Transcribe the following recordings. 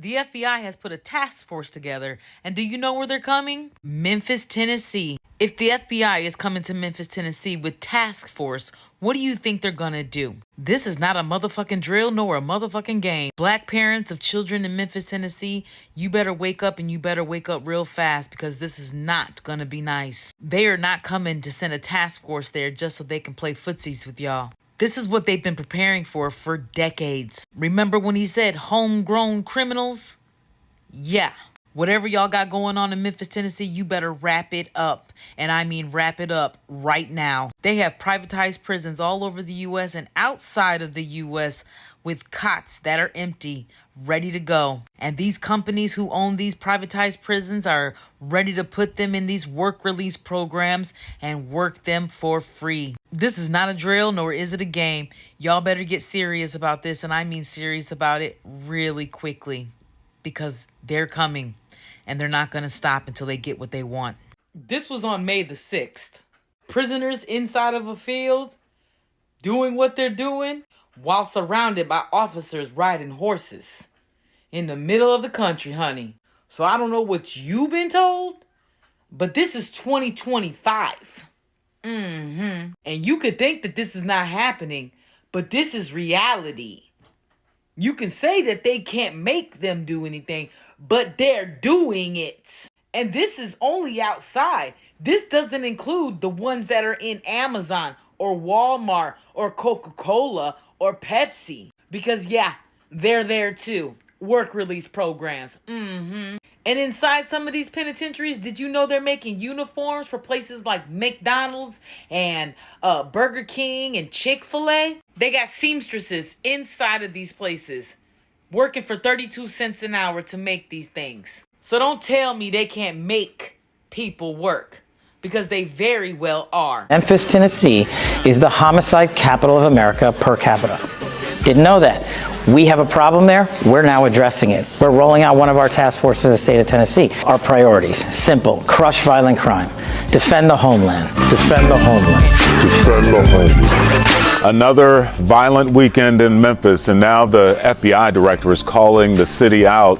The FBI has put a task force together, and do you know where they're coming? Memphis, Tennessee. If the FBI is coming to Memphis, Tennessee with task force, what do you think they're gonna do? This is not a motherfucking drill nor a motherfucking game. Black parents of children in Memphis, Tennessee, you better wake up, and you better wake up real fast, because this is not gonna be nice. They are not coming to send a task force there just so they can play footsies with y'all. This is what they've been preparing for decades. Remember when he said homegrown criminals? Yeah. Whatever y'all got going on in Memphis, Tennessee, you better wrap it up. And I mean wrap it up right now. They have privatized prisons all over the U.S. and outside of the U.S. with cots that are empty, ready to go. And these companies who own these privatized prisons are ready to put them in these work release programs and work them for free. This is not a drill, nor is it a game. Y'all better get serious about this, and I mean serious about it really quickly, because they're coming, and they're not going to stop until they get what they want. This was on May the 6th. Prisoners inside of a field doing what they're doing while surrounded by officers riding horses in the middle of the country, honey. So I don't know what you've been told, but this is 2025. And you could think that this is not happening, but this is reality. You can say that they can't make them do anything, but they're doing it. And this is only outside. This doesn't include the ones that are in Amazon or Walmart or Coca-Cola or Pepsi. Because yeah, they're there too. Work release programs. And inside some of these penitentiaries, did you know they're making uniforms for places like McDonald's and Burger King and Chick-fil-A? They got seamstresses inside of these places working for 32 cents an hour to make these things. So don't tell me they can't make people work, because they very well are. Memphis, Tennessee is the homicide capital of America per capita. Didn't know that. We have a problem there. We're now addressing it. We're rolling out one of our task forces in the state of Tennessee. Our priorities, simple: crush violent crime, defend the homeland, defend the homeland, defend the homeland. Another violent weekend in Memphis, and now the FBI director is calling the city out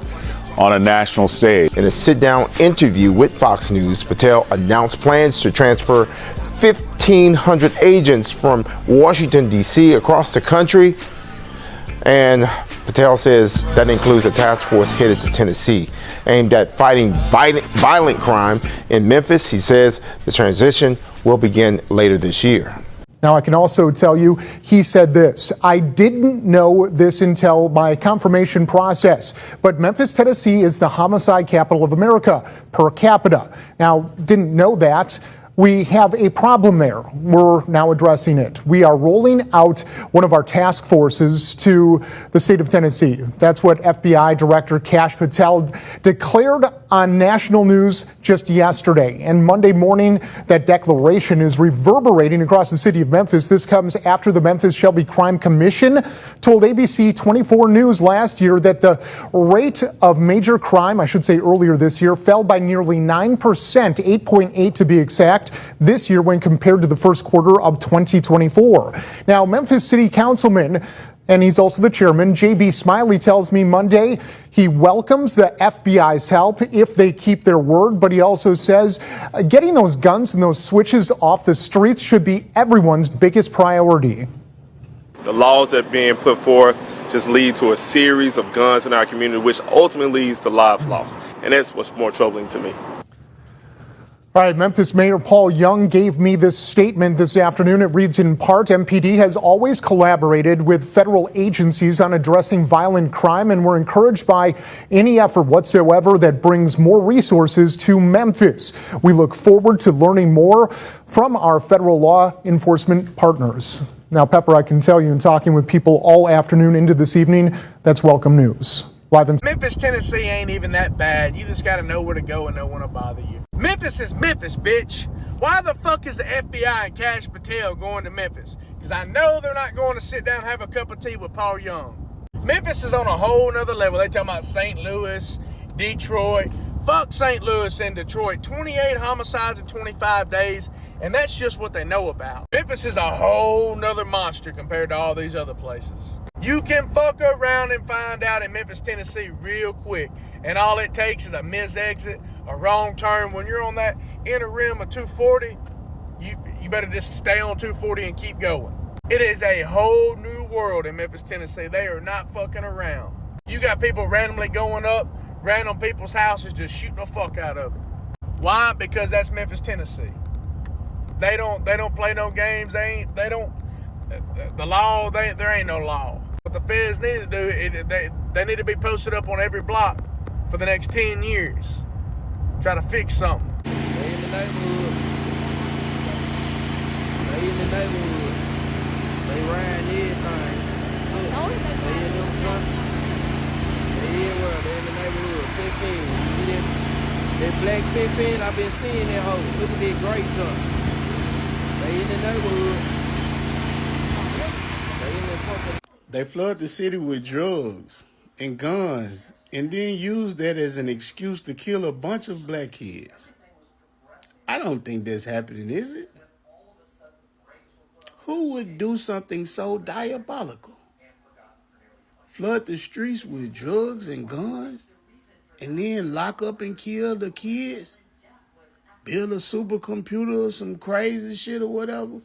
on a national stage. In a sit-down interview with Fox News, Patel announced plans to transfer 1,500 agents from Washington, D.C. across the country. And Patel says that includes a task force headed to Tennessee aimed at fighting violent crime in Memphis. He says the transition will begin later this year. Now, I can also tell you, he said this: I didn't know this until my confirmation process, but Memphis, Tennessee is the homicide capital of America per capita. Now, didn't know that. We have a problem there. We're now addressing it. We are rolling out one of our task forces to the state of Tennessee. That's what FBI Director Kash Patel declared on national news just yesterday. And Monday morning, that declaration is reverberating across the city of Memphis. This comes after the Memphis Shelby Crime Commission told ABC 24 News last year that the rate of major crime, I should say earlier this year, fell by nearly 9%, 8.8 to be exact, this year when compared to the first quarter of 2024. Now, Memphis City Councilman, and he's also the chairman, J.B. Smiley, tells me Monday he welcomes the FBI's help if they keep their word, but he also says getting those guns and those switches off the streets should be everyone's biggest priority. The laws that are being put forth just lead to a series of guns in our community, which ultimately leads to lives lost. And that's what's more troubling to me. All right, Memphis Mayor Paul Young gave me this statement this afternoon. It reads in part: MPD has always collaborated with federal agencies on addressing violent crime, and we're encouraged by any effort whatsoever that brings more resources to Memphis. We look forward to learning more from our federal law enforcement partners. Now, Pepper, I can tell you, in talking with people all afternoon into this evening, that's welcome news. Live in Memphis, Tennessee ain't even that bad. You just got to know where to go and no one will bother you. Memphis is Memphis, bitch. Why the fuck is the FBI and Kash Patel going to Memphis? Because I know they're not going to sit down and have a cup of tea with Paul Young. Memphis is on a whole nother level. They talking about St. Louis, Detroit. Fuck St. Louis and Detroit. 28 homicides in 25 days, and that's just what they know about. Memphis is a whole nother monster compared to all these other places. You can fuck around and find out in Memphis, Tennessee real quick. And all it takes is a missed exit, a wrong turn. When you're on that inner rim of 240, you better just stay on 240 and keep going. It is a whole new world in Memphis, Tennessee. They are not fucking around. You got people randomly going up, random people's houses, just shooting the fuck out of it. Why? Because that's Memphis, Tennessee. They don't play no games. The law, there ain't no law. What the feds need to do, they need to be posted up on every block for the next 10 years. Try to fix something. Stay in the neighborhood. Stay in the neighborhood. They riding everything. Look, stay in them country. Stay everywhere. They in the neighborhood. 15. See that black 15? I've been seeing that hoe. Look at that great truck. Stay in the neighborhood. Stay in the fucking. They flood the city with drugs and guns and then use that as an excuse to kill a bunch of black kids. I don't think that's happening, is it? Who would do something so diabolical? Flood the streets with drugs and guns and then lock up and kill the kids? Build a supercomputer or some crazy shit or whatever?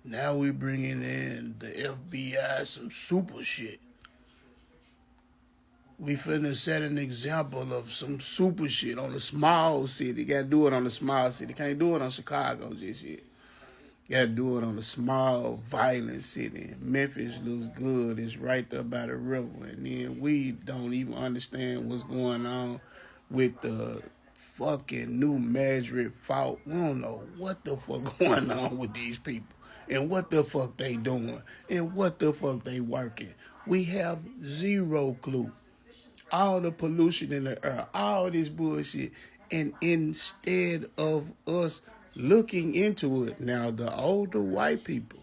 Now we bringing in the FBI, some super shit. We finna set an example of some super shit on a small city. Gotta do it on a small city. Can't do it on Chicago just yet. Gotta do it on a small, violent city. Memphis looks good. It's right there by the river. And then we don't even understand what's going on with the fucking New Madrid fault. We don't know what the fuck going on with these people. And what the fuck they doing. And what the fuck they working. We have zero clue. All the pollution in the air. All this bullshit. And instead of us looking into it, now the older white people,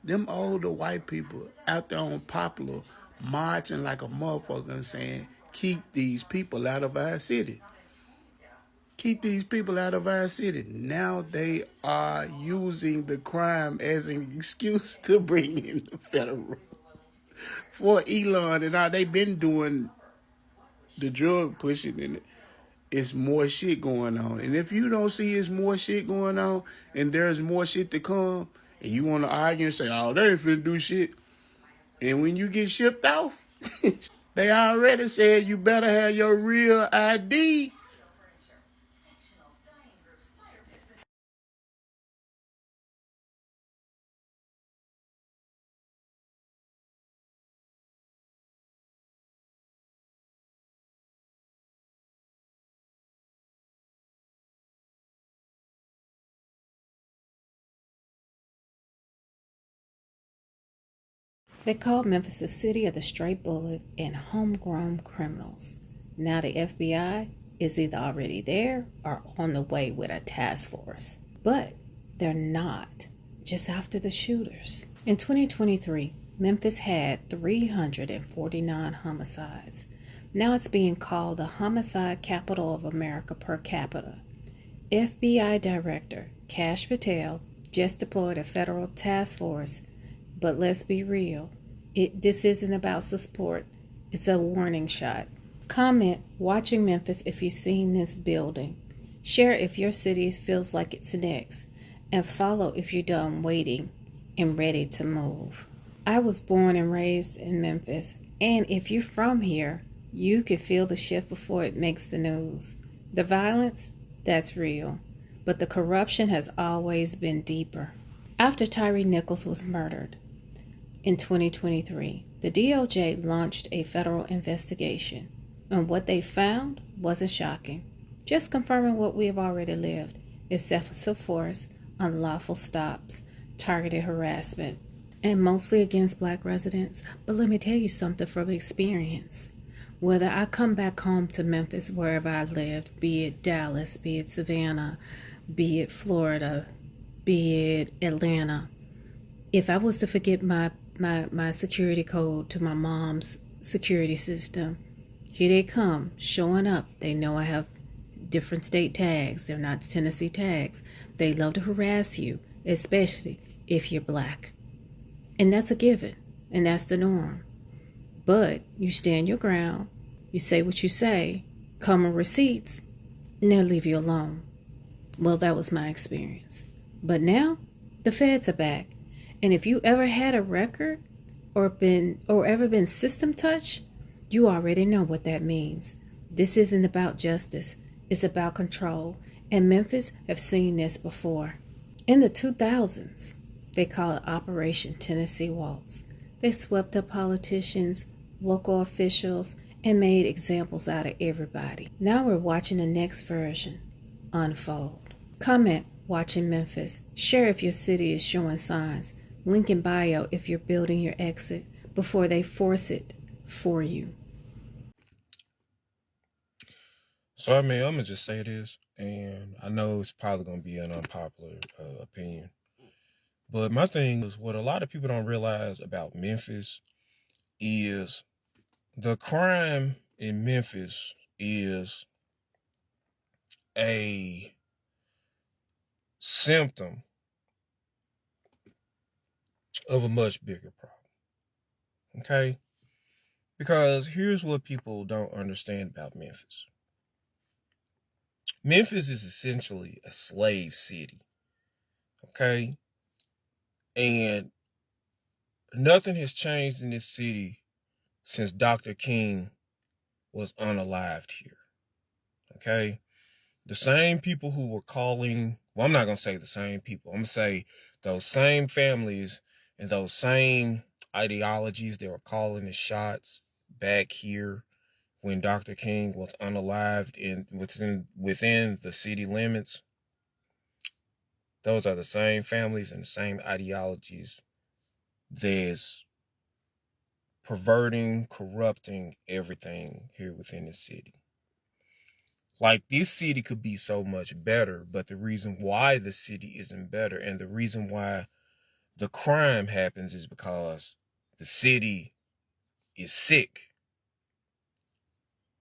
them older white people out there on Popular marching like a motherfucker and saying, keep these people out of our city. Keep these people out of our city. Now they are using the crime as an excuse to bring in the federal. For Elon and all, they've been doing the drug pushing in it. It's more shit going on. And if you don't see it's more shit going on and there's more shit to come, and you want to argue and say, oh, they ain't finna do shit. And when you get shipped off, they already said you better have your real ID. They called Memphis the city of the straight bullet and homegrown criminals. Now the FBI is either already there or on the way with a task force. But they're not just after the shooters. In 2023, Memphis had 349 homicides. Now it's being called the homicide capital of America per capita. FBI Director Kash Patel just deployed a federal task force. But let's be real, this isn't about support, it's a warning shot. Comment watching Memphis if you've seen this building. Share if your city feels like it's next. And follow if you're done waiting and ready to move. I was born and raised in Memphis, and if you're from here, you can feel the shift before it makes the news. The violence, that's real, but the corruption has always been deeper. After Tyree Nichols was murdered, in 2023, the DOJ launched a federal investigation, and what they found wasn't shocking, just confirming what we have already lived: excessive force, unlawful stops, targeted harassment, and mostly against Black residents. But let me tell you something from experience. Whether I come back home to Memphis, wherever I lived, be it Dallas, be it Savannah, be it Florida, be it Atlanta, if I was to forget my security code to my mom's security system, here they come, showing up. They know I have different state tags. They're not Tennessee tags. They love to harass you, especially if you're Black. And that's a given, and that's the norm. But you stand your ground, you say what you say, come with receipts, and they'll leave you alone. Well, that was my experience. But now, the feds are back. And if you ever had a record or ever been system touched, you already know what that means. This isn't about justice. It's about control. And Memphis have seen this before. In the 2000s, they call it Operation Tennessee Waltz. They swept up politicians, local officials, and made examples out of everybody. Now we're watching the next version unfold. Comment watching Memphis. Share if your city is showing signs. Link in bio if you're building your exit before they force it for you. So, I mean, I'm going to just say this, and I know it's probably going to be an unpopular opinion. But my thing is, what a lot of people don't realize about Memphis is the crime in Memphis is a symptom of a much bigger problem. Okay? Because here's what people don't understand about Memphis. Memphis is essentially a slave city. Okay? And nothing has changed in this city since Dr. King was unalived here. Okay? The same people who were calling, well, I'm not going to say the same people. I'm going to say those same families and those same ideologies that were calling the shots back here when Dr. King was unalived within the city limits. Those are the same families and the same ideologies that's perverting, corrupting everything here within the city. Like, this city could be so much better, but the reason why the city isn't better and the reason why the crime happens is because the city is sick.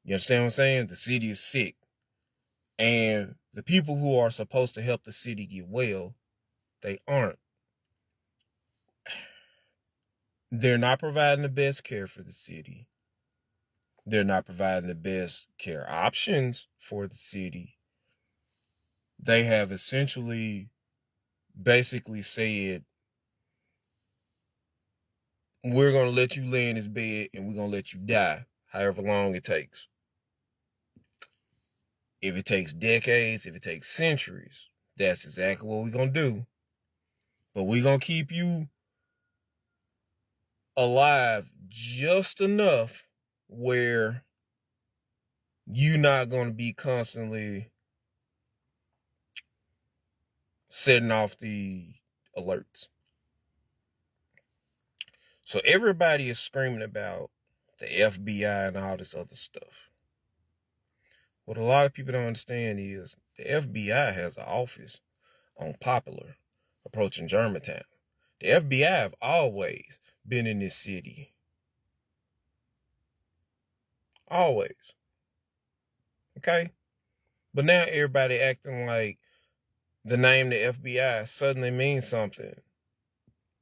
You understand what I'm saying? The city is sick. And the people who are supposed to help the city get well, they aren't. They're not providing the best care for the city. They're not providing the best care options for the city. They have essentially basically said, we're going to let you lay in this bed and we're going to let you die however long it takes. If it takes decades, if it takes centuries, that's exactly what we're going to do. But we're going to keep you alive just enough where you're not going to be constantly setting off the alerts. So everybody is screaming about the FBI and all this other stuff. What a lot of people don't understand is the FBI has an office on Popular approaching Germantown. The FBI have always been in this city. Always. Okay? But now everybody acting like the name the FBI suddenly means something.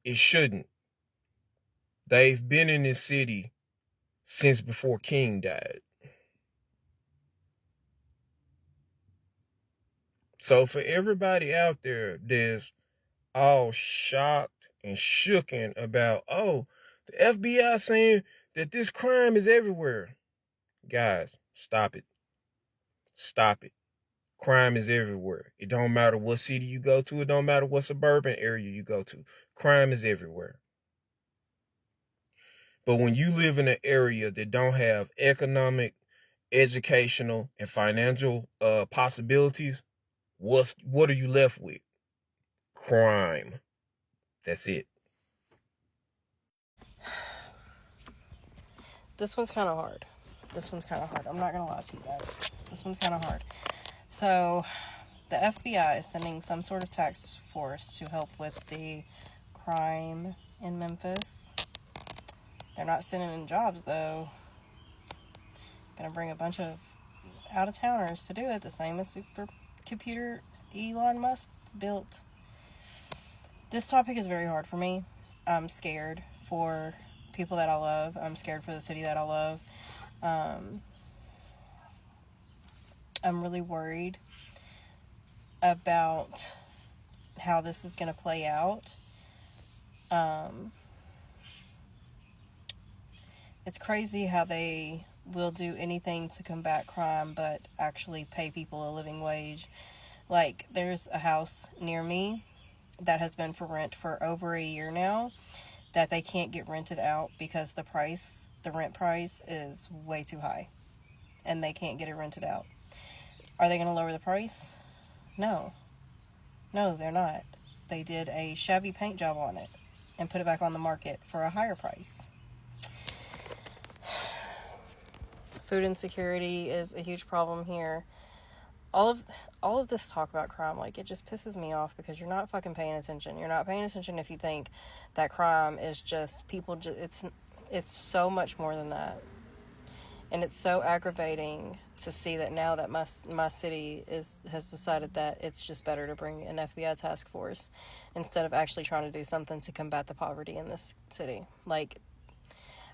It shouldn't. They've been in this city since before King died. So for everybody out there that's all shocked and shooken about, oh, the FBI saying that this crime is everywhere. Guys, stop it. Stop it. Crime is everywhere. It don't matter what city you go to. It don't matter what suburban area you go to. Crime is everywhere. But when you live in an area that don't have economic, educational, and financial possibilities, what are you left with? Crime. That's it. This one's kind of hard. I'm not going to lie to you guys. This one's kind of hard. So, the FBI is sending some sort of task force to help with the crime in Memphis. They're not sending in jobs, though. Going to bring a bunch of out-of-towners to do it, the same as supercomputer Elon Musk built. This topic is very hard for me. I'm scared for people that I love. I'm scared for the city that I love. I'm really worried about how this is going to play out. It's crazy how they will do anything to combat crime but actually pay people a living wage. Like, there's a house near me that has been for rent for over a year now that they can't get rented out because the rent price is way too high and they can't get it rented out. Are they going to lower the price? No, they're not. They did a shabby paint job on it and put it back on the market for a higher price. Food insecurity is a huge problem here. All of this talk about crime, like, it just pisses me off because you're not fucking paying attention. You're not paying attention if you think that crime is just people. It's so much more than that, and it's so aggravating to see that now that my city has decided that it's just better to bring an FBI task force instead of actually trying to do something to combat the poverty in this city. Like,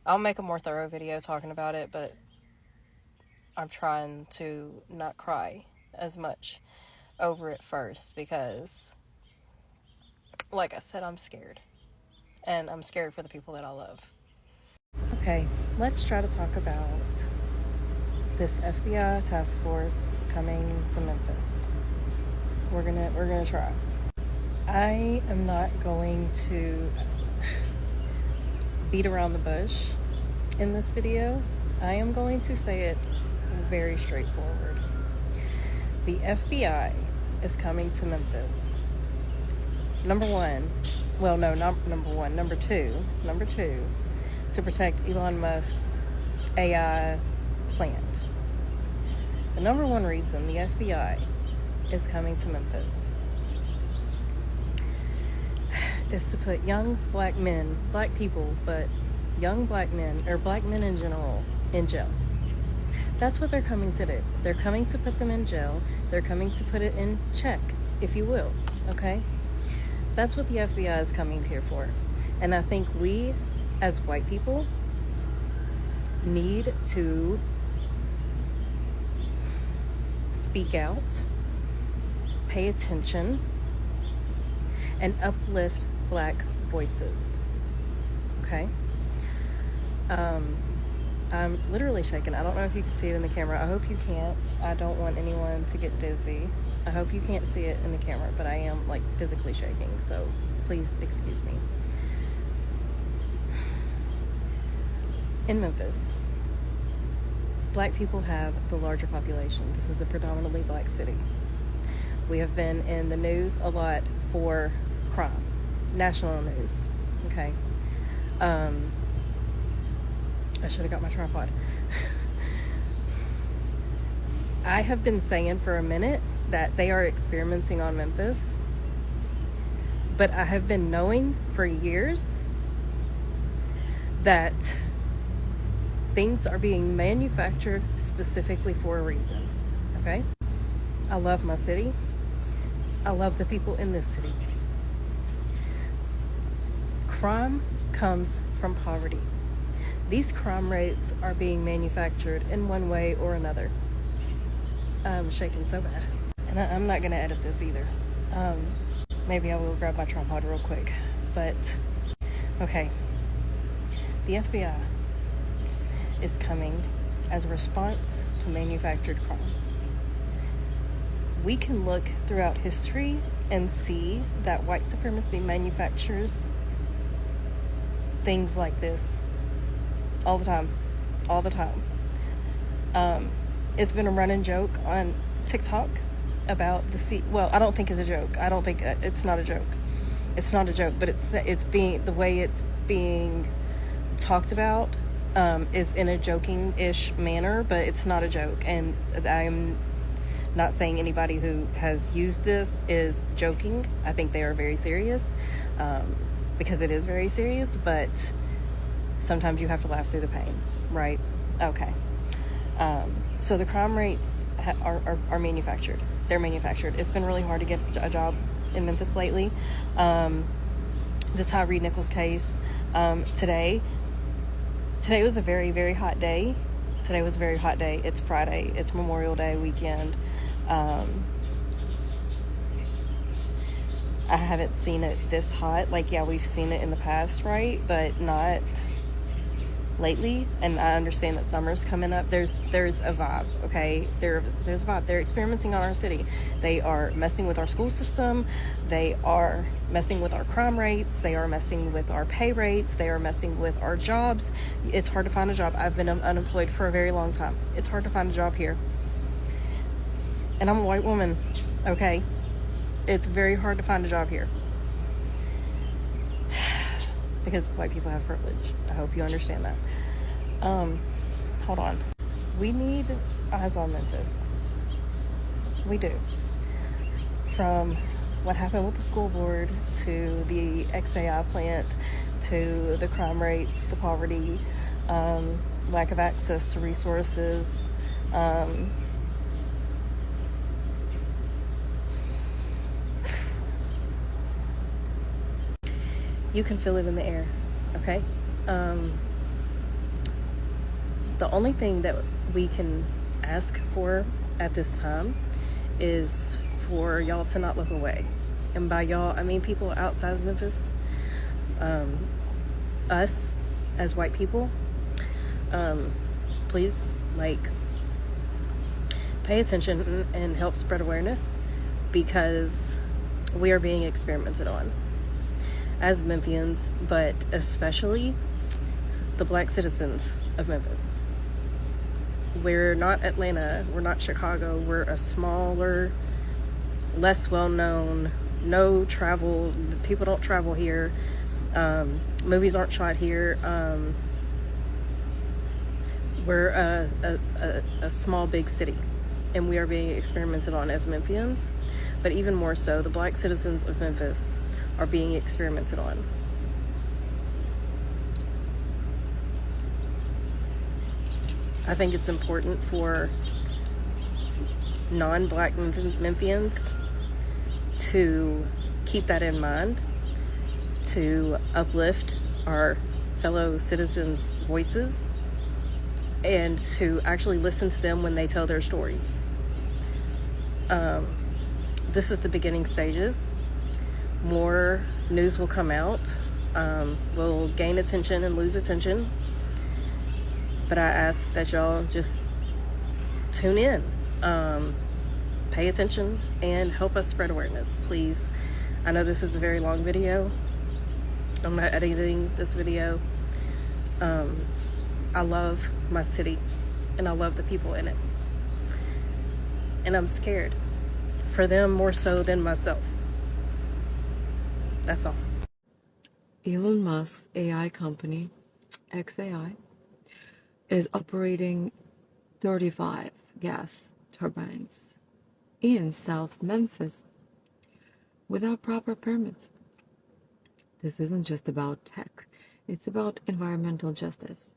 I'll make a more thorough video talking about it, but I'm trying to not cry as much over it first because, like I said, I'm scared. And I'm scared for the people that I love. Okay, let's try to talk about this FBI task force coming to Memphis. We're gonna try. I am not going to beat around the bush in this video. I am going to say it very straightforward. The FBI is coming to Memphis. Number two, to protect Elon Musk's AI plant. The number one reason the FBI is coming to Memphis is to put young black men, black people, but young black men, or black men in general, in jail. That's what they're coming to do. They're coming to put them in jail. They're coming to put it in check, if you will, okay? That's what the FBI is coming here for. And I think we, as white people, need to speak out, pay attention, and uplift black voices, okay? I'm literally shaking. I don't know if you can see it in the camera. I hope you can't. I don't want anyone to get dizzy. I hope you can't see it in the camera, but I am, like, physically shaking, so please excuse me. In Memphis, black people have the larger population. This is a predominantly black city. We have been in the news a lot for crime. National news, okay? I should have got my tripod. I have been saying for a minute that they are experimenting on Memphis, but I have been knowing for years that things are being manufactured specifically for a reason, okay? I love my city. I love the people in this city. Crime comes from poverty. These crime rates are being manufactured in one way or another. I'm shaking so bad. And I'm not going to edit this either. Maybe I will grab my tripod real quick. But, okay. The FBI is coming as a response to manufactured crime. We can look throughout history and see that white supremacy manufactures things like this. All the time. It's been a running joke on TikTok about well, I don't think it's a joke. I don't think it's not a joke. It's not a joke, but it's being, the way it's being talked about is in a joking-ish manner, but it's not a joke. And I'm not saying anybody who has used this is joking. I think they are very serious, because it is very serious, but sometimes you have to laugh through the pain, right? Okay. So the crime rates are manufactured. They're manufactured. It's been really hard to get a job in Memphis lately. The Tyree Nichols case today, Today was a very, very hot day. Today was a very hot day. It's Friday. It's Memorial Day weekend. I haven't seen it this hot. Like, yeah, we've seen it in the past, right? But not lately. And I understand that summer's coming up. There's a vibe, okay? There's a vibe. They're experimenting on our city. They are messing with our school system. They are messing with our crime rates. They are messing with our pay rates. They are messing with our jobs. It's hard to find a job. I've been unemployed for a very long time. It's hard to find a job here. And I'm a white woman, okay? It's very hard to find a job here. Because white people have privilege. I hope you understand that. Hold on. We need eyes on Memphis. We do. From what happened with the school board to the XAI plant to the crime rates, the poverty, lack of access to resources, you can feel it in the air, okay? The only thing that we can ask for at this time is for y'all to not look away. And by y'all, I mean people outside of Memphis, us as white people, please, like, pay attention and help spread awareness, because we are being experimented on as Memphians, but especially the black citizens of Memphis. We're not Atlanta, we're not Chicago, we're a smaller, less well-known, no travel, people don't travel here, movies aren't shot here, we're a small, big city, and we are being experimented on as Memphians, but even more so, the black citizens of Memphis are being experimented on. I think it's important for non-black Memphians to keep that in mind, to uplift our fellow citizens' voices, and to actually listen to them when they tell their stories. This is the beginning stages. More news will come out. We'll gain attention and lose attention. But I ask that y'all just tune in, pay attention, and help us spread awareness, please. I know this is a very long video. I'm not editing this video. I love my city, and I love the people in it. And I'm scared for them more so than myself. That's all. Elon Musk's AI company, XAI, is operating 35 gas turbines in South Memphis without proper permits. This isn't just about tech, it's about environmental justice.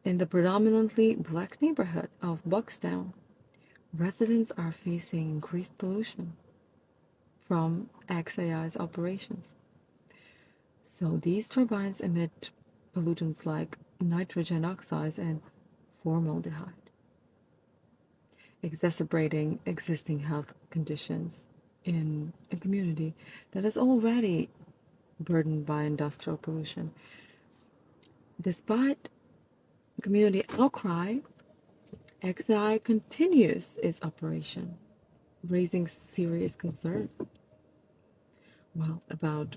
In the predominantly black neighborhood of Buckstown, residents are facing increased pollution from XAI's operations. So these turbines emit pollutants like nitrogen oxides and formaldehyde, exacerbating existing health conditions in a community that is already burdened by industrial pollution. Despite community outcry, XI continues its operation, raising serious concern. Well, about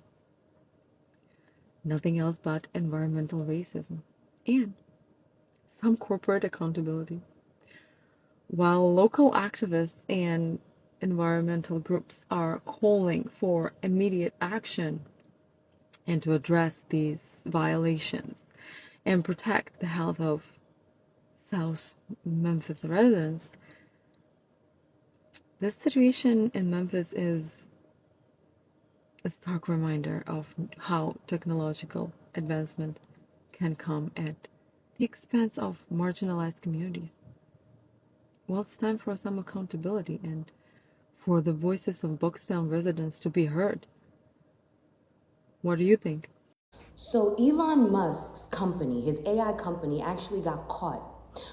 nothing else but environmental racism and some corporate accountability. While local activists and environmental groups are calling for immediate action and to address these violations and protect the health of South Memphis residents, this situation in Memphis is a stark reminder of how technological advancement can come at the expense of marginalized communities. Well, it's time for some accountability and for the voices of Buckstown residents to be heard. What do you think? So Elon Musk's company, his AI company, actually got caught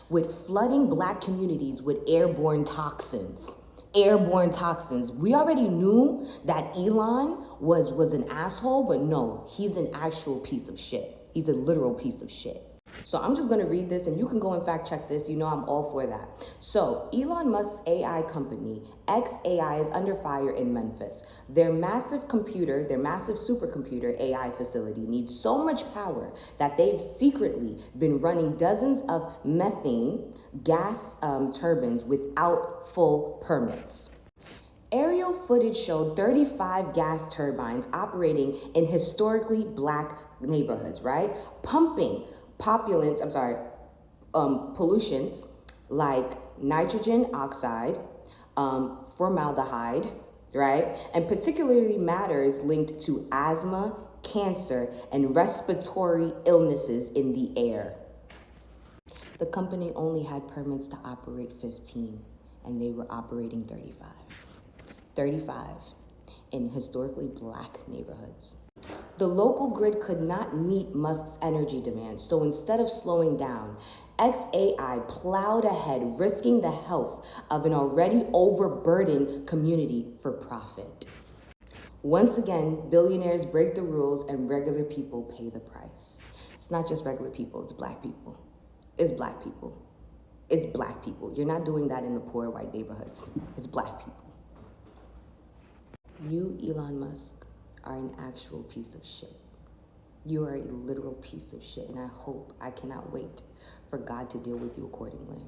with flooding black communities with airborne toxins. Airborne toxins. We already knew that Elon was an asshole, but no, he's an actual piece of shit. He's a literal piece of shit. So I'm just gonna read this and you can go and fact check this. You know I'm all for that. So Elon Musk's AI company, XAI, is under fire in Memphis. Their massive supercomputer AI facility needs so much power that they've secretly been running dozens of methane gas turbines without full permits. Aerial footage showed 35 gas turbines operating in historically black neighborhoods, right? Pumping pollutions like nitrogen oxide, formaldehyde, right? And particularly matters linked to asthma, cancer, and respiratory illnesses in the air. The company only had permits to operate 15, and they were operating 35. 35 in historically black neighborhoods. The local grid could not meet Musk's energy demands, so instead of slowing down, XAI plowed ahead, risking the health of an already overburdened community for profit. Once again, billionaires break the rules and regular people pay the price. It's not just regular people, it's black people. It's black people. It's black people. You're not doing that in the poor white neighborhoods. It's black people. You, Elon Musk, are an actual piece of shit. You are a literal piece of shit, and I cannot wait for God to deal with you accordingly.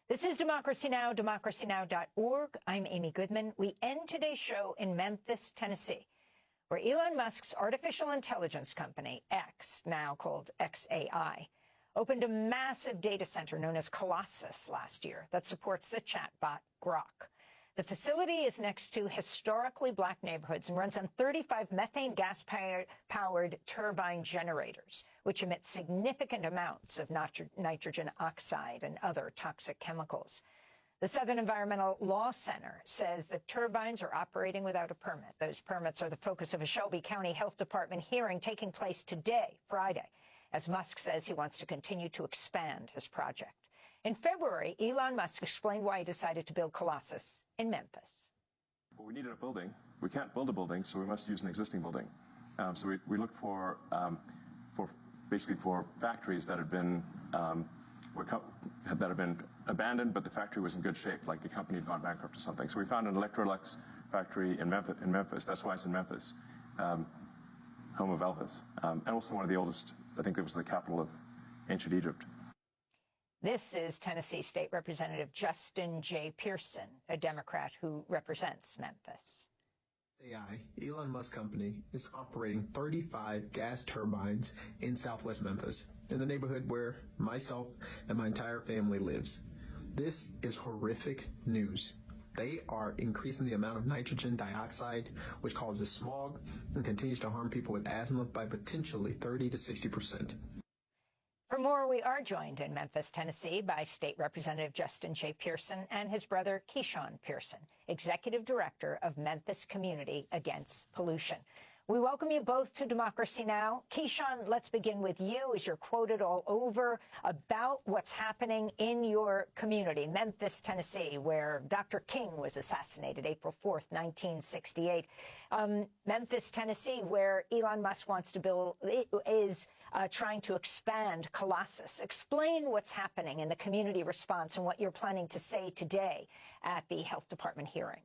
This is Democracy Now!, democracynow.org. I'm Amy Goodman. We end today's show in Memphis, Tennessee, where Elon Musk's artificial intelligence company, X, now called XAI, opened a massive data center known as Colossus last year that supports the chatbot Grok. The facility is next to historically black neighborhoods and runs on 35 methane gas-powered turbine generators, which emit significant amounts of nitrogen oxide and other toxic chemicals. The Southern Environmental Law Center says the turbines are operating without a permit. Those permits are the focus of a Shelby County Health Department hearing taking place today, Friday, as Musk says he wants to continue to expand his project. In February, Elon Musk explained why he decided to build Colossus in Memphis. Well, we needed a building. We can't build a building, so we must use an existing building. So we looked for basically for factories that had been abandoned, but the factory was in good shape, like the company had gone bankrupt or something. So we found an Electrolux factory in Memphis. That's why it's in Memphis, home of Elvis, and also one of the oldest. I think it was the capital of ancient Egypt. This is Tennessee State Representative Justin J. Pearson, a Democrat who represents Memphis. AI, Elon Musk company, is operating 35 gas turbines in southwest Memphis, in the neighborhood where myself and my entire family lives. This is horrific news. They are increasing the amount of nitrogen dioxide, which causes smog and continues to harm people with asthma by potentially 30 to 60%. For more, we are joined in Memphis, Tennessee by State Representative Justin J. Pearson and his brother Keyshawn Pearson, Executive Director of Memphis Community Against Pollution. We welcome you both to Democracy Now! Keyshawn, let's begin with you as you're quoted all over about what's happening in your community, Memphis, Tennessee, where Dr. King was assassinated April 4th, 1968. Memphis, Tennessee, where Elon Musk wants to build, is trying to expand Colossus. Explain what's happening in the community response and what you're planning to say today at the Health Department hearing.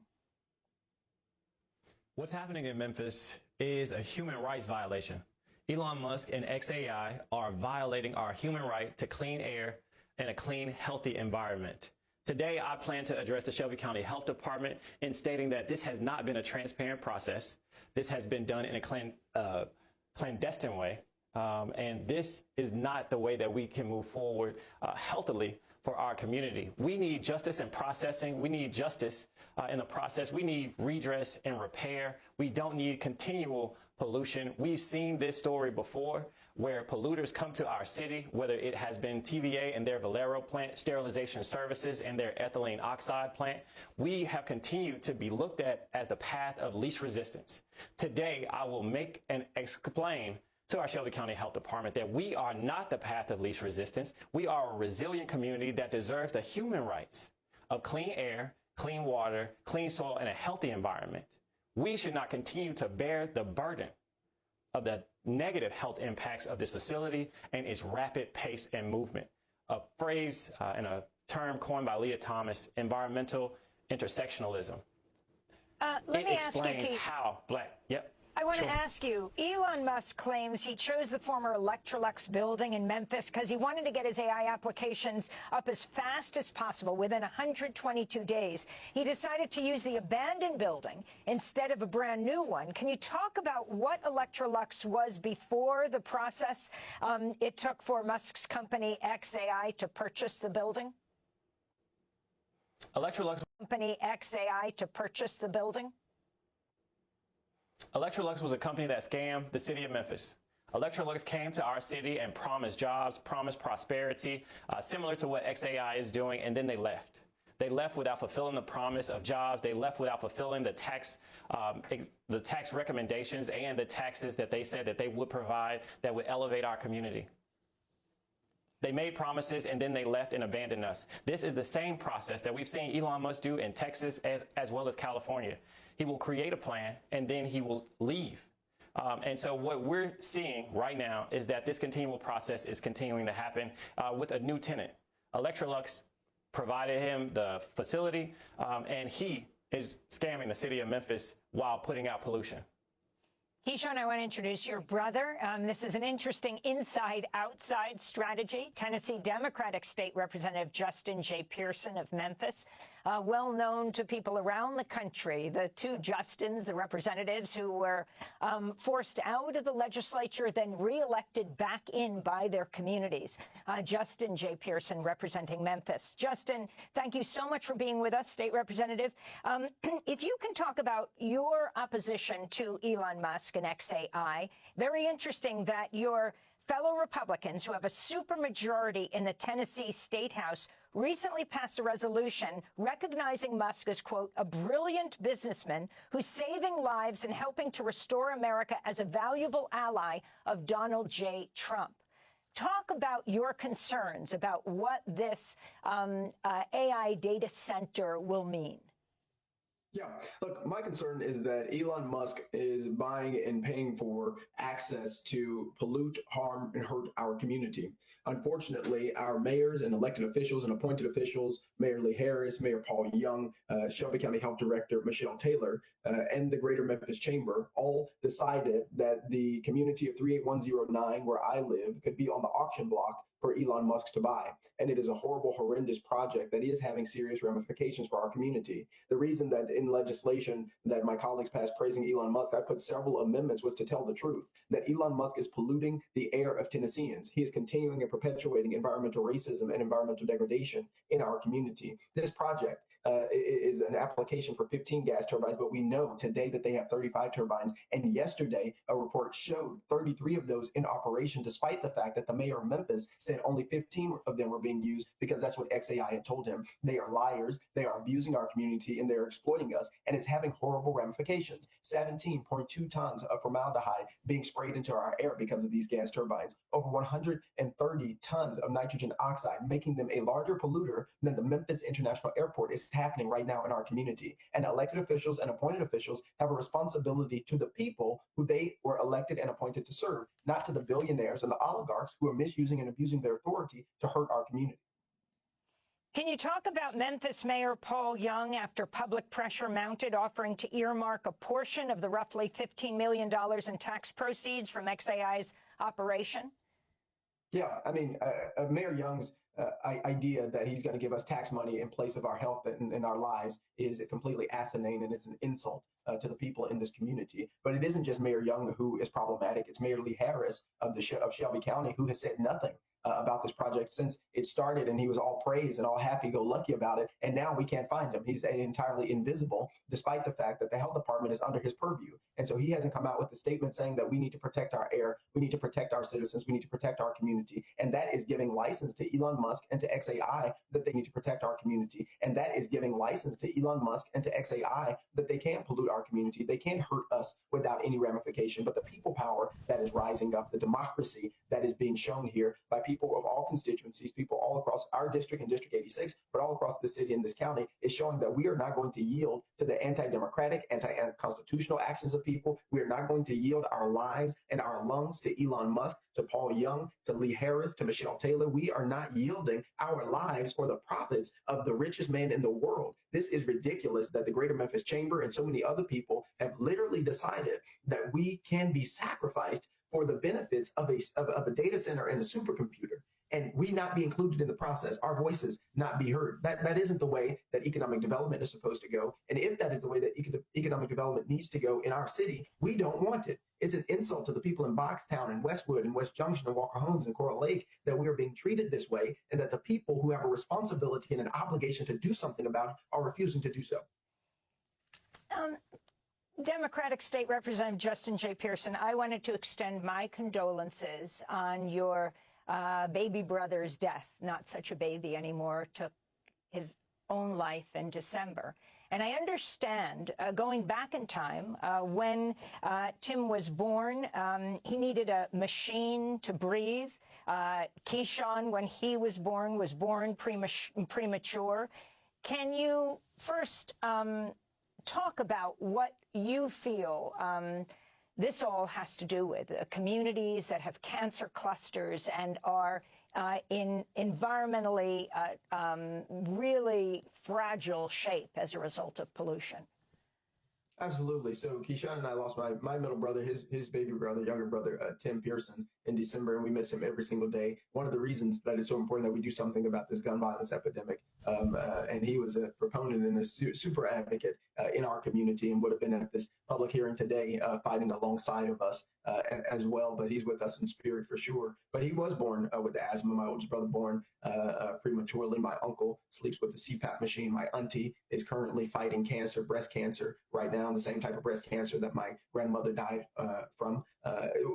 What's happening in Memphis is a human rights violation. Elon Musk and XAI are violating our human right to clean air and a clean, healthy environment. Today, I plan to address the Shelby County Health Department in stating that this has not been a transparent process. This has been done in a clandestine way. And this is not the way that we can move forward healthily for our community. We need justice in processing. We need justice in the process. We need redress and repair. We don't need continual pollution. We've seen this story before where polluters come to our city, whether it has been TVA and their Valero plant, sterilization services and their ethylene oxide plant. We have continued to be looked at as the path of least resistance. Today, I will make and explain to our Shelby County Health Department that we are not the path of least resistance. We are a resilient community that deserves the human rights of clean air, clean water, clean soil, and a healthy environment. We should not continue to bear the burden of the negative health impacts of this facility and its rapid pace and movement. A phrase and a term coined by Leah Thomas, environmental intersectionalism. Let me ask you, explains Keith. how I want to ask you, Elon Musk claims he chose the former Electrolux building in Memphis because he wanted to get his AI applications up as fast as possible within 122 days. He decided to use the abandoned building instead of a brand new one. Can you talk about what Electrolux was before the process it took for Musk's company xAI to purchase the building? Electrolux was a company that scammed the city of Memphis. Electrolux came to our city and promised jobs, promised prosperity, similar to what xAI is doing, and then they left. They left without fulfilling the promise of jobs. They left without fulfilling the tax recommendations and the taxes that they said that they would provide that would elevate our community. They made promises and then they left and abandoned us. This is the same process that we've seen Elon Musk do in Texas as well as California. He will create a plan and then he will leave. And so what we're seeing right now is that this continual process is continuing to happen with a new tenant. Electrolux provided him the facility and he is scamming the city of Memphis while putting out pollution. Keyshawn, I want to introduce your brother. This is an interesting inside-outside strategy. Tennessee Democratic State Representative Justin J. Pearson of Memphis, well known to people around the country. The two Justins, the representatives who were forced out of the legislature, then reelected back in by their communities. Justin J. Pearson representing Memphis. Justin, thank you so much for being with us, State Representative. If you can talk about your opposition to Elon Musk and xAI, very interesting that your fellow Republicans who have a supermajority in the Tennessee State House recently passed a resolution recognizing Musk as, quote, a brilliant businessman who's saving lives and helping to restore America as a valuable ally of Donald J. Trump. Talk about your concerns about what this AI data center will mean. Yeah, look, my concern is that Elon Musk is buying and paying for access to pollute, harm, and hurt our community. Unfortunately, our mayors and elected officials and appointed officials, Mayor Lee Harris, Mayor Paul Young, Shelby County Health Director Michelle Taylor, and the Greater Memphis Chamber all decided that the community of 38109, where I live, could be on the auction block for Elon Musk to buy. And it is a horrible, horrendous project that is having serious ramifications for our community. The reason that in legislation that my colleagues passed praising Elon Musk, I put several amendments was to tell the truth, that Elon Musk is polluting the air of Tennesseans. He is continuing and perpetuating environmental racism and environmental degradation in our community. This project is an application for 15 gas turbines, but we know today that they have 35 turbines. And yesterday, a report showed 33 of those in operation, despite the fact that the mayor of Memphis said only 15 of them were being used because that's what xAI had told him. They are liars. They are abusing our community and they're exploiting us. And it's having horrible ramifications. 17.2 tons of formaldehyde being sprayed into our air because of these gas turbines. Over 130 tons of nitrogen oxide, making them a larger polluter than the Memphis International Airport is happening right now in our community. And elected officials and appointed officials have a responsibility to the people who they were elected and appointed to serve, not to the billionaires and the oligarchs who are misusing and abusing their authority to hurt our community. Can you talk about Memphis Mayor Paul Young after public pressure mounted, offering to earmark a portion of the roughly $15 million in tax proceeds from xAI's operation? Yeah, I mean, Mayor Young's idea that he's going to give us tax money in place of our health and our lives is completely asinine, and it's an insult to the people in this community. But it isn't just Mayor Young who is problematic. It's Mayor Lee Harris of Shelby County who has said nothing about this project since it started, and he was all praise and all happy-go-lucky about it. And now we can't find him. He's entirely invisible, despite the fact that the health department is under his purview. And so he hasn't come out with a statement saying that we need to protect our air, we need to protect our citizens, we need to protect our community. And that is giving license to Elon Musk and to XAI that they need to protect our community. And that is giving license to Elon Musk and to XAI that they can't pollute our community. They can't hurt us without any ramification. But the people power that is rising up, the democracy that is being shown here by people of all constituencies, people all across our district and District 86, but all across the city and this county, is showing that we are not going to yield to the anti-democratic, anti-constitutional actions of people. We are not going to yield our lives and our lungs to Elon Musk, to Paul Young, to Lee Harris, to Michelle Taylor. We are not yielding our lives for the profits of the richest man in the world. This is ridiculous that the Greater Memphis Chamber and so many other people have literally decided that we can be sacrificed for the benefits of a data center and a supercomputer, and we not be included in the process, our voices not be heard. That isn't the way that economic development is supposed to go. And if that is the way that economic development needs to go in our city, we don't want it. It's an insult to the people in Boxtown and Westwood and West Junction and Walker Homes and Coral Lake that we are being treated this way, and that the people who have a responsibility and an obligation to do something about it are refusing to do so. Democratic State Representative Justin J. Pearson, I wanted to extend my condolences on your baby brother's death. Not such a baby anymore, took his own life in December. And I understand, going back in time, when Tim was born, he needed a machine to breathe. Keyshawn, when he was born premature. Can you first talk about what you feel this all has to do with communities that have cancer clusters and are in environmentally really fragile shape as a result of pollution? Absolutely. So Keyshawn and I lost my middle brother, his baby brother, younger brother, Tim Pearson, in December, and we miss him every single day. One of the reasons that it's so important that we do something about this gun violence epidemic, and he was a proponent and a super advocate in our community, and would have been at this public hearing today fighting alongside of us as well, but he's with us in spirit for sure. But he was born with asthma. My oldest brother born prematurely. My uncle sleeps with the CPAP machine. My auntie is currently fighting cancer, breast cancer right now, the same type of breast cancer that my grandmother died from.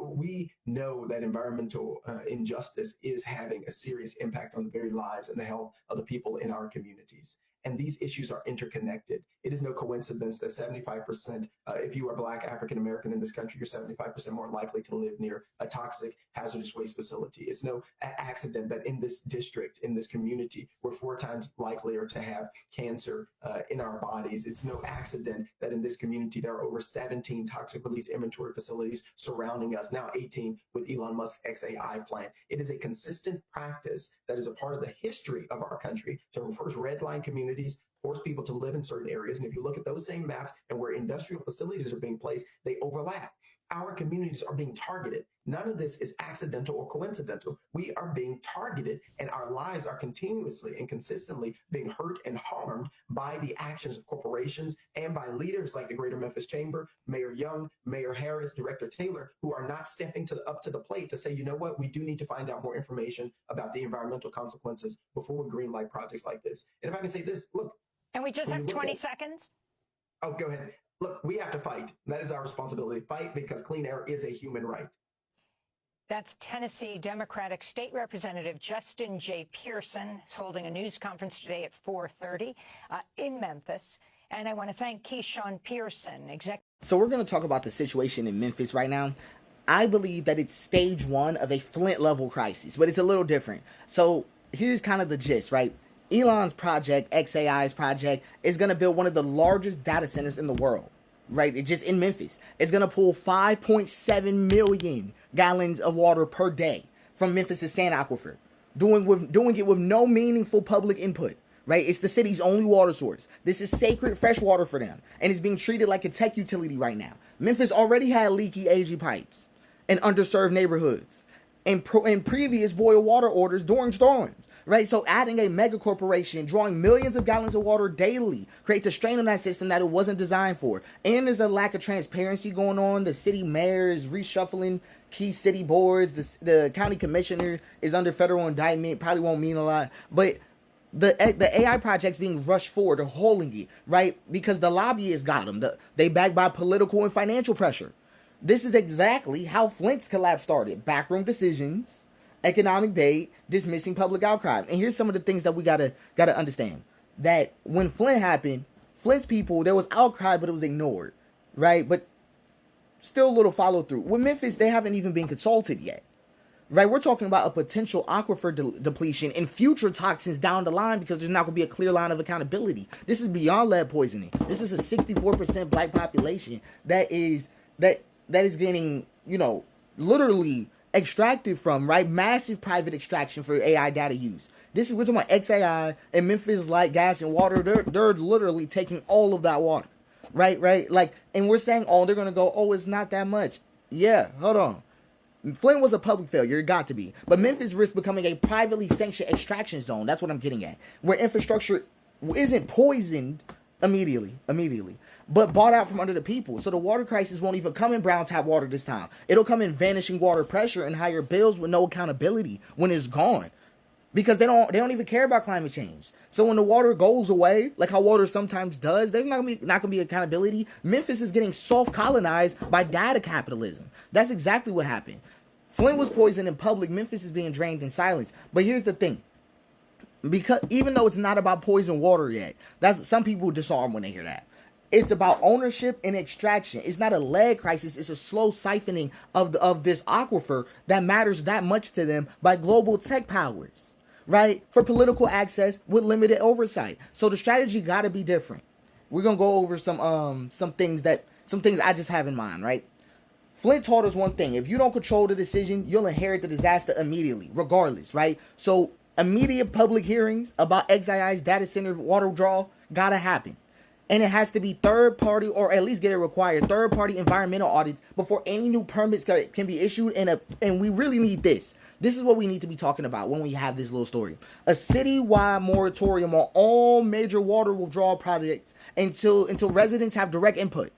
We know that environmental injustice is having a serious impact on the very lives and the health of the people in our communities. And these issues are interconnected. It is no coincidence that 75%, if you are Black, African American in this country, you're 75% more likely to live near a toxic, hazardous waste facility. It's no accident that in this district, in this community, we're 4 times likelier to have cancer in our bodies. It's no accident that in this community, there are over 17 toxic release inventory facilities surrounding us, now 18 with Elon Musk XAI plan. It is a consistent practice that is a part of the history of our country to first redline communities, force people to live in certain areas. And if you look at those same maps and where industrial facilities are being placed, they overlap. Our communities are being targeted. None of this is accidental or coincidental. We are being targeted, and our lives are continuously and consistently being hurt and harmed by the actions of corporations and by leaders like the Greater Memphis Chamber, Mayor Young, Mayor Harris, Director Taylor, who are not stepping up to the plate to say, you know what, we do need to find out more information about the environmental consequences before we greenlight projects like this. And if I can say this, look. And we just have 20 seconds. Oh, go ahead. Look, we have to fight. That is our responsibility. Fight because clean air is a human right. That's Tennessee Democratic State Representative Justin J. Pearson. Is holding a news conference today at 4:30 in Memphis. And I want to thank Keyshawn Pearson, So we're going to talk about the situation in Memphis right now. I believe that it's stage 1 of a Flint-level crisis, but it's a little different. So here's kind of the gist, right? Elon's project, XAI's project, is going to build one of the largest data centers in the world, right? It's just in Memphis. It's going to pull 5.7 million gallons of water per day from Memphis' sand aquifer, doing it with no meaningful public input, right? It's the city's only water source. This is sacred fresh water for them, and it's being treated like a tech utility right now. Memphis already had leaky, aging pipes in underserved neighborhoods. in previous boil water orders during storms, right? So adding a mega corporation, drawing millions of gallons of water daily, creates a strain on that system that it wasn't designed for. And there's a lack of transparency going on. The city mayor is reshuffling key city boards. The county commissioner is under federal indictment. Probably won't mean a lot, but the AI project's being rushed forward or holding it, right? Because the lobbyists got them. They backed by political and financial pressure. This is exactly how Flint's collapse started. Backroom decisions, economic bait, dismissing public outcry. And here's some of the things that we gotta understand. That when Flint happened, Flint's people, there was outcry, but it was ignored, right? But still a little follow through. With Memphis, they haven't even been consulted yet, right? We're talking about a potential aquifer depletion and future toxins down the line because there's not going to be a clear line of accountability. This is beyond lead poisoning. This is a 64% black population that is getting, literally extracted from, right? Massive private extraction for AI data use. We're talking about XAI and Memphis Light, Gas, and Water. They're literally taking all of that water, right? Like, and we're saying, they're going to go, it's not that much. Yeah, hold on. Flint was a public failure. It got to be. But Memphis risks becoming a privately sanctioned extraction zone. That's what I'm getting at. Where infrastructure isn't poisoned immediately, but bought out from under the people. So the water crisis won't even come in brown tap water this time. It'll come in vanishing water pressure and higher bills with no accountability when it's gone. Because they don't even care about climate change. So when the water goes away, like how water sometimes does, there's not gonna be accountability. Memphis is getting soft colonized by data capitalism. That's exactly what happened. Flint was poisoned in public. Memphis is being drained in silence. But here's the thing. Because even though it's not about poison water yet, some people disarm when they hear that. It's about ownership and extraction. It's not a lead crisis. It's a slow siphoning of this aquifer that matters that much to them by global tech powers, right? For political access with limited oversight. So the strategy got to be different. We're gonna go over some things I just have in mind, right? Flint taught us one thing. If you don't control the decision, you'll inherit the disaster immediately, regardless, right? So immediate public hearings about XII's data center water draw gotta happen. And it has to be third party, or at least get it required, third party environmental audits before any new permits can be issued. And we really need this. This is what we need to be talking about when we have this little story. A citywide moratorium on all major water withdrawal projects until residents have direct input.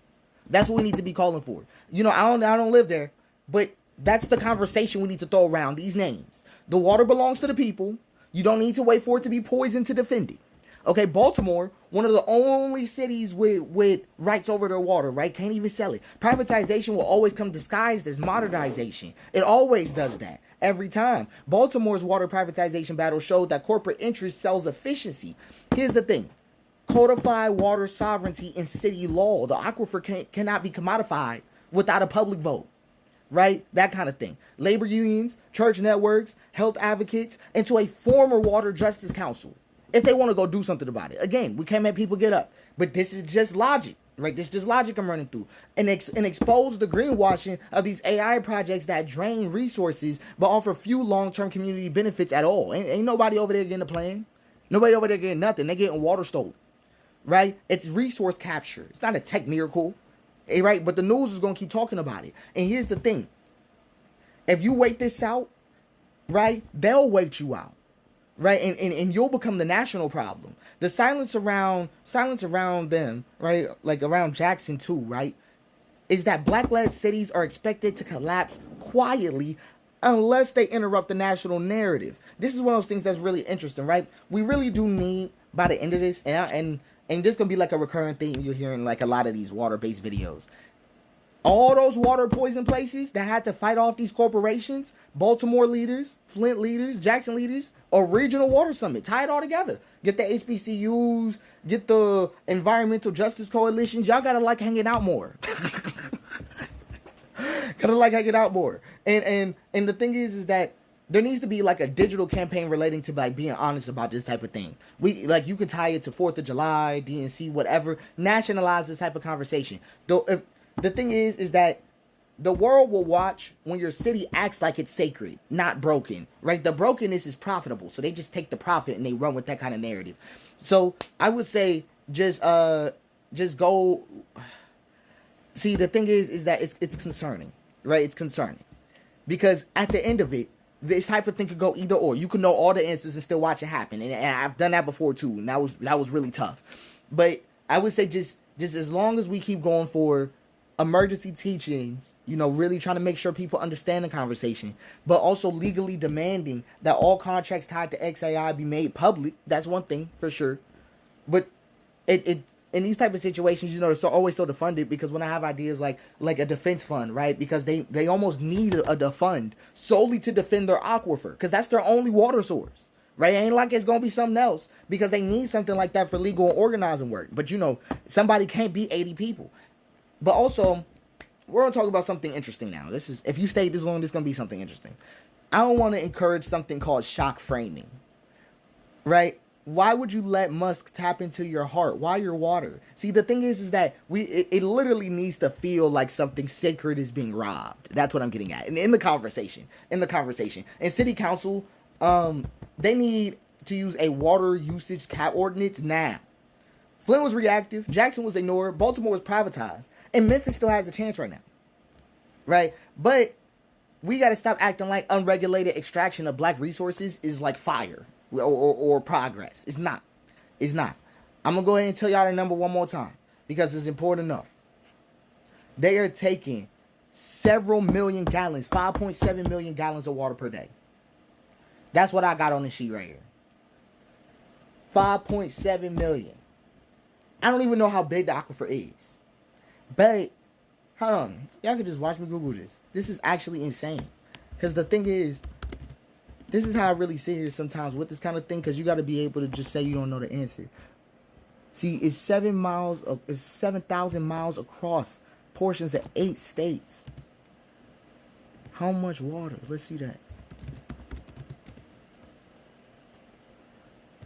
That's what we need to be calling for. I don't live there, but that's the conversation we need to throw around these names. The water belongs to the people. You don't need to wait for it to be poisoned to defend it. Okay, Baltimore, one of the only cities with rights over their water, right? Can't even sell it. Privatization will always come disguised as modernization. It always does that, every time. Baltimore's water privatization battle showed that corporate interest sells efficiency. Here's the thing. Codify water sovereignty in city law. The aquifer cannot be commodified without a public vote, right? That kind of thing. Labor unions, church networks, health advocates, into a former water justice council. If they want to go do something about it. Again, we can't make people get up. But this is just logic, right? This is just logic I'm running through. And expose the greenwashing of these AI projects that drain resources but offer few long-term community benefits at all. Ain't nobody over there getting a plan. Nobody over there getting nothing. They're getting water stolen, right? It's resource capture. It's not a tech miracle, right? But the news is going to keep talking about it. And here's the thing. If you wait this out, right, they'll wait you out. Right, and you'll become the national problem. The silence around them, right, like around Jackson too, right, is that black-led cities are expected to collapse quietly unless they interrupt the national narrative. This is one of those things that's really interesting, right? We really do need, by the end of this, and this gonna be like a recurring theme you're hearing like a lot of these water-based videos. All those water poison places that had to fight off these corporations, Baltimore leaders, Flint leaders, Jackson leaders, a regional water summit, tie it all together. Get the HBCUs, get the environmental justice coalitions. Y'all gotta like hanging out more. Gotta like hanging out more. And the thing is that there needs to be like a digital campaign relating to like being honest about this type of thing. You can tie it to 4th of July, DNC, whatever. Nationalize this type of conversation. Though if the thing is that the world will watch when your city acts like it's sacred, not broken, right? The brokenness is profitable, so they just take the profit and they run with that kind of narrative. So I would say just go. See, the thing is that it's concerning, right? It's concerning because at the end of it, this type of thing could go either or. You can know all the answers and still watch it happen. And I've done that before too. And that was really tough. But I would say just as long as we keep going for emergency teachings, you know, really trying to make sure people understand the conversation, but also legally demanding that all contracts tied to XAI be made public. That's one thing for sure. But it in these type of situations, you know, it's always so defunded, because when I have ideas like a defense fund, right? Because they almost need a defund solely to defend their aquifer, because that's their only water source, right? It ain't like it's gonna be something else, because they need something like that for legal and organizing work. But you know, somebody can't beat 80 people. But also, we're gonna talk about something interesting now. This is, if you stayed this long, this is gonna be something interesting. I don't want to encourage something called shock framing, right? Why would you let Musk tap into your heart? Why your water? See, the thing is that it literally needs to feel like something sacred is being robbed. That's what I'm getting at. And in the conversation, and city council, they need to use a water usage cap ordinance now. Flint was reactive, Jackson was ignored, Baltimore was privatized, and Memphis still has a chance right now, right? But we got to stop acting like unregulated extraction of black resources is like fire or progress. It's not. It's not. I'm going to go ahead and tell y'all the number one more time, because it's important enough. They are taking several million gallons, 5.7 million gallons of water per day. That's what I got on the sheet right here. 5.7 million. I don't even know how big the aquifer is. But, hold on. Y'all can just watch me Google this. This is actually insane. Because the thing is, this is how I really sit here sometimes with this kind of thing, because you got to be able to just say you don't know the answer. See, it's 7,000 miles across portions of 8 states. How much water? Let's see that.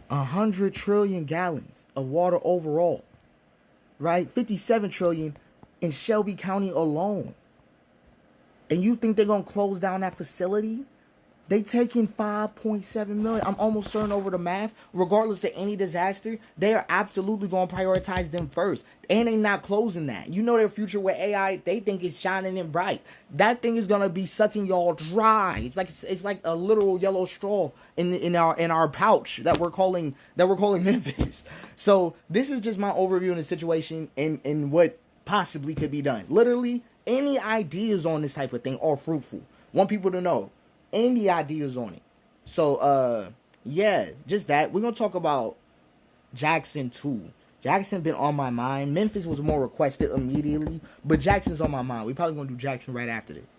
100 trillion gallons of water overall, right? 57 trillion in Shelby County alone. And you think they're going to close down that facility? They taking 5.7 million. I'm almost certain over the math. Regardless of any disaster, they are absolutely going to prioritize them first. And they not closing that. You know their future with AI, they think it's shining and bright. That thing is going to be sucking y'all dry. It's like a literal yellow straw in our pouch that we're calling Memphis. So this is just my overview of the situation and what possibly could be done. Literally, any ideas on this type of thing are fruitful. Want people to know. Any ideas on it. So yeah, just that. We're gonna talk about Jackson too. Jackson been on my mind. Memphis was more requested immediately, but Jackson's on my mind. We probably gonna do Jackson right after this.